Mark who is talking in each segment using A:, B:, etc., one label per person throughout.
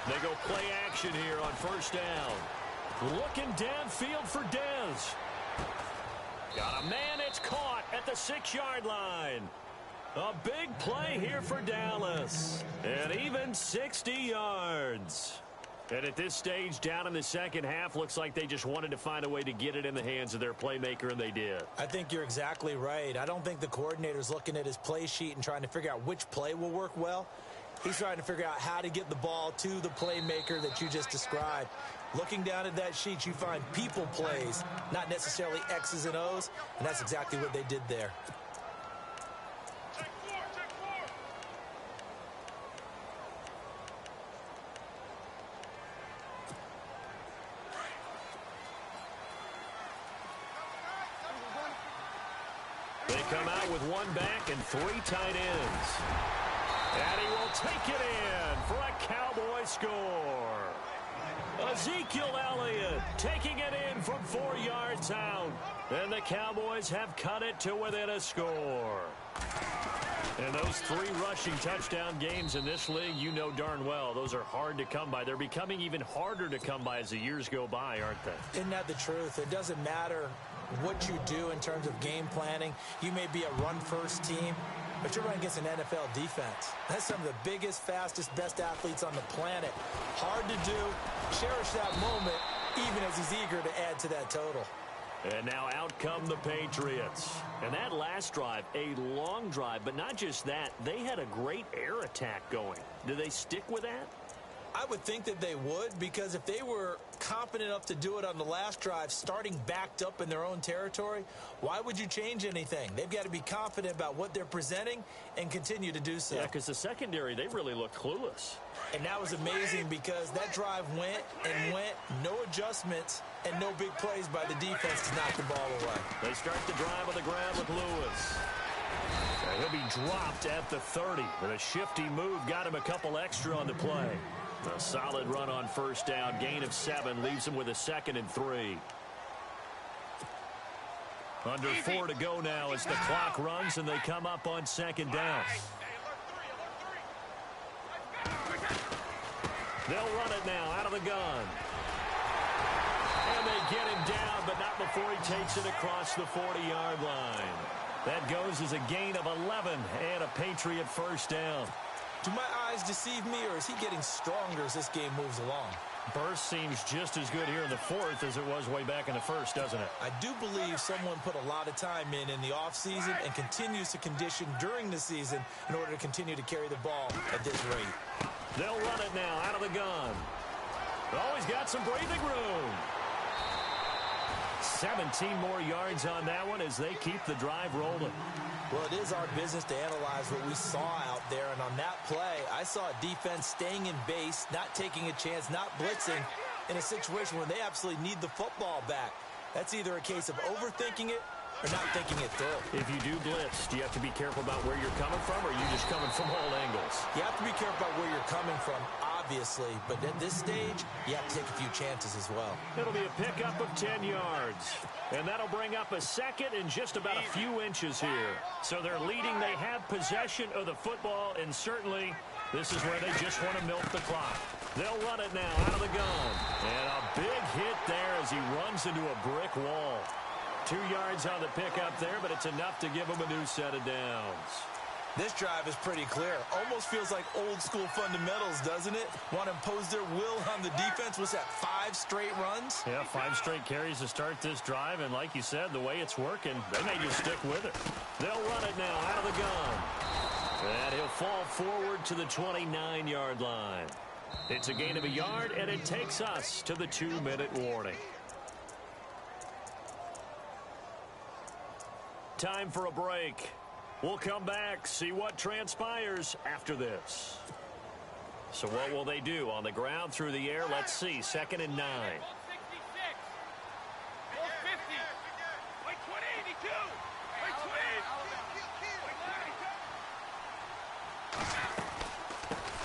A: They go play action here on first down. Looking downfield for Dez. Got a man, it's caught at the 6-yard line. A big play here for Dallas. And even 60 yards. And at this stage, down in the second half, looks like they just wanted to find a way to get it in the hands of their playmaker, and they did.
B: I think you're exactly right. I don't think the coordinator's looking at his play sheet and trying to figure out which play will work well. He's trying to figure out how to get the ball to the playmaker that you just described. Looking down at that sheet, you find people plays, not necessarily X's and O's, and that's exactly what they did there.
A: They come out with one back and 3 tight ends. And he will take it in for a Cowboy score. Ezekiel Elliott taking it in from 4 yards out. And the Cowboys have cut it to within a score. And those 3 rushing touchdown games in this league, you know darn well, those are hard to come by. They're becoming even harder to come by as the years go by, aren't they?
B: Isn't that the truth? It doesn't matter what you do in terms of game planning. You may be a run-first team, but you're running against an NFL defense. That's some of the biggest, fastest, best athletes on the planet. Hard to do. Cherish that moment, even as he's eager to add to that total.
A: And now out come the Patriots. And that last drive, a long drive, but not just that. They had a great air attack going. Do they stick with that?
B: I would think that they would, because if they were confident enough to do it on the last drive, starting backed up in their own territory, why would you change anything? They've got to be confident about what they're presenting and continue to do so.
A: Yeah, because the secondary, they really looked clueless.
B: And that was amazing because that drive went and went, no adjustments, and no big plays by the defense to knock the ball away.
A: They start the drive on the ground with Lewis. And he'll be dropped at the 30. But a shifty move got him a couple extra on the play. A solid run on first down. Gain of 7 leaves him with a 2nd and 3. Under 4 to go now as the clock runs and they come up on 2nd down. They'll run it now out of the gun. And they get him down, but not before he takes it across the 40-yard line. That goes as a gain of 11 and a Patriot first down.
B: Do my eyes deceive me, or is he getting stronger as this game moves along?
A: Burst seems just as good here in the 4th as it was way back in the 1st, doesn't it?
B: I do believe someone put a lot of time in the offseason and continues to condition during the season in order to continue to carry the ball at this rate.
A: They'll run it now out of the gun. Oh, he's got some breathing room. 17 more yards on that one as they keep the drive rolling.
B: Well, it is our business to analyze what we saw out there, and on that play, I saw a defense staying in base, not taking a chance, not blitzing, in a situation where they absolutely need the football back. That's either a case of overthinking it or not thinking it through.
A: If you do blitz, do you have to be careful about where you're coming from, or are you just coming from all angles?
B: You have to be careful about where you're coming from, obviously, but at this stage, you have to take a few chances as well.
A: It'll be a pickup of 10 yards. And that'll bring up a 2nd and just about a few inches here. So they're leading. They have possession of the football, and certainly this is where they just want to milk the clock. They'll run it now out of the gun. And a big hit there as he runs into a brick wall. 2 yards on the pickup there, but it's enough to give him a new set of downs.
B: This drive is pretty clear. Almost feels like old-school fundamentals, doesn't it? Want to impose their will on the defense. What's that, 5 straight runs?
A: Yeah, 5 straight carries to start this drive, and like you said, the way it's working, they may just stick with it. They'll run it now out of the gun. And he'll fall forward to the 29-yard line. It's a gain of a yard, and it takes us to the 2-minute warning. Time for a break. We'll come back, see what transpires after this. So what will they do? On the ground, through the air? Let's see. 2nd and 9.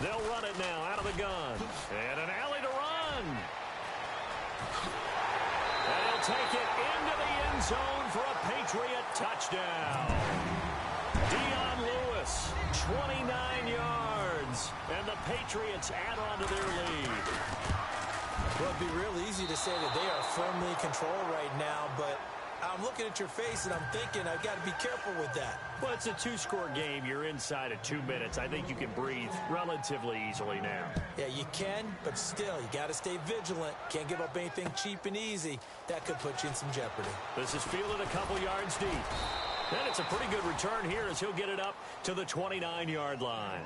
A: They'll run it now out of the gun. And an alley to run. And he'll take it into the end zone for a Patriot touchdown. Dion Lewis, 29 yards. And the Patriots add on to their lead.
B: it'd be real easy to say that they are firmly in control right now, but I'm looking at your face and I'm thinking I've got to be careful with that.
A: Well, it's a two-score game. You're inside of 2 minutes. I think you can breathe relatively easily now.
B: Yeah, you can, but still, you got to stay vigilant. Can't give up anything cheap and easy. That could put you in some jeopardy.
A: This is fielded a couple yards deep. And it's a pretty good return here as he'll get it up to the 29-yard line.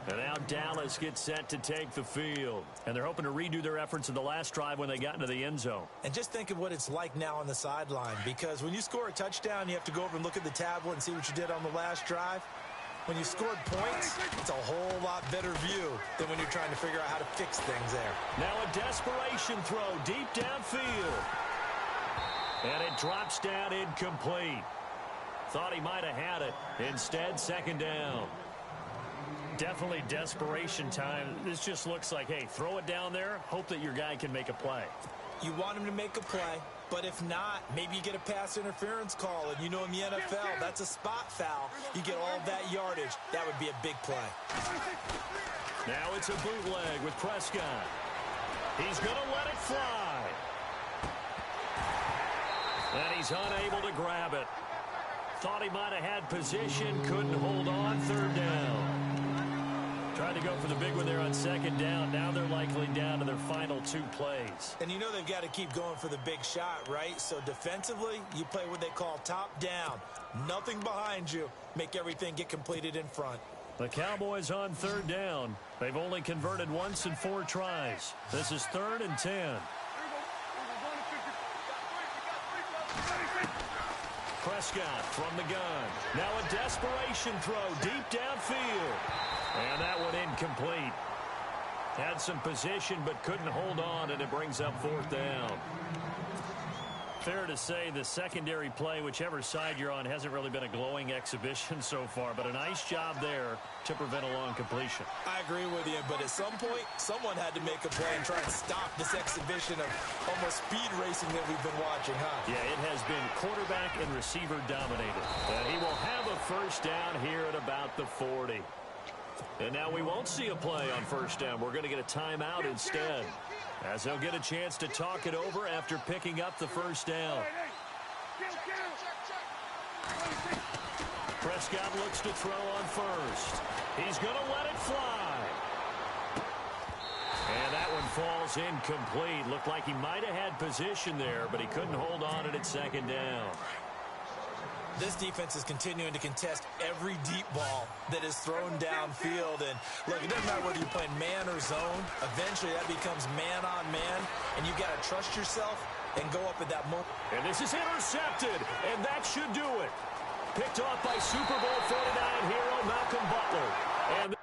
A: And now Dallas gets set to take the field. And they're hoping to redo their efforts in the last drive when they got into the end zone.
B: And just think of what it's like now on the sideline, because when you score a touchdown, you have to go over and look at the tablet and see what you did on the last drive. When you scored points, it's a whole lot better view than when you're trying to figure out how to fix things there.
A: Now a desperation throw deep downfield. And it drops down incomplete. Thought he might have had it. Instead, second down. Definitely desperation time. This just looks like, hey, throw it down there, hope that your guy can make a play.
B: You want him to make a play, but if not, maybe you get a pass interference call, and you know in the NFL, that's a spot foul. You get all that yardage. That would be a big play.
A: Now it's a bootleg with Prescott. He's going to let it fly. And he's unable to grab it. Thought he might have had position, couldn't hold on, third down. Tried to go for the big one there on second down. Now they're likely down to their final 2 plays.
B: And you know they've got to keep going for the big shot, right? So defensively, you play what they call top down. Nothing behind you. Make everything get completed in front.
A: The Cowboys on third down. They've only converted once in 4 tries. This is 3rd and 10. Prescott from the gun. Now a desperation throw deep downfield. And that one incomplete. Had some position but couldn't hold on, and it brings up 4th down. Fair to say the secondary play, whichever side you're on, hasn't really been a glowing exhibition so far, but a nice job there to prevent a long completion.
B: I agree with you, but at some point, someone had to make a play and try and stop this exhibition of almost speed racing that we've been watching, huh?
A: Yeah, it has been quarterback and receiver dominated. And he will have a first down here at about the 40. And now we won't see a play on first down. We're going to get a timeout instead, as they'll get a chance to talk it over after picking up the first down. Prescott looks to throw on first. He's going to let it fly. And that one falls incomplete. Looked like he might have had position there, but he couldn't hold on at second down.
B: This defense is continuing to contest every deep ball that is thrown downfield. And look, it doesn't matter whether you're playing man or zone. Eventually, that becomes man on man, and you've got to trust yourself and go up at that moment.
A: And this is intercepted, and that should do it. Picked off by Super Bowl 49 hero Malcolm Butler. And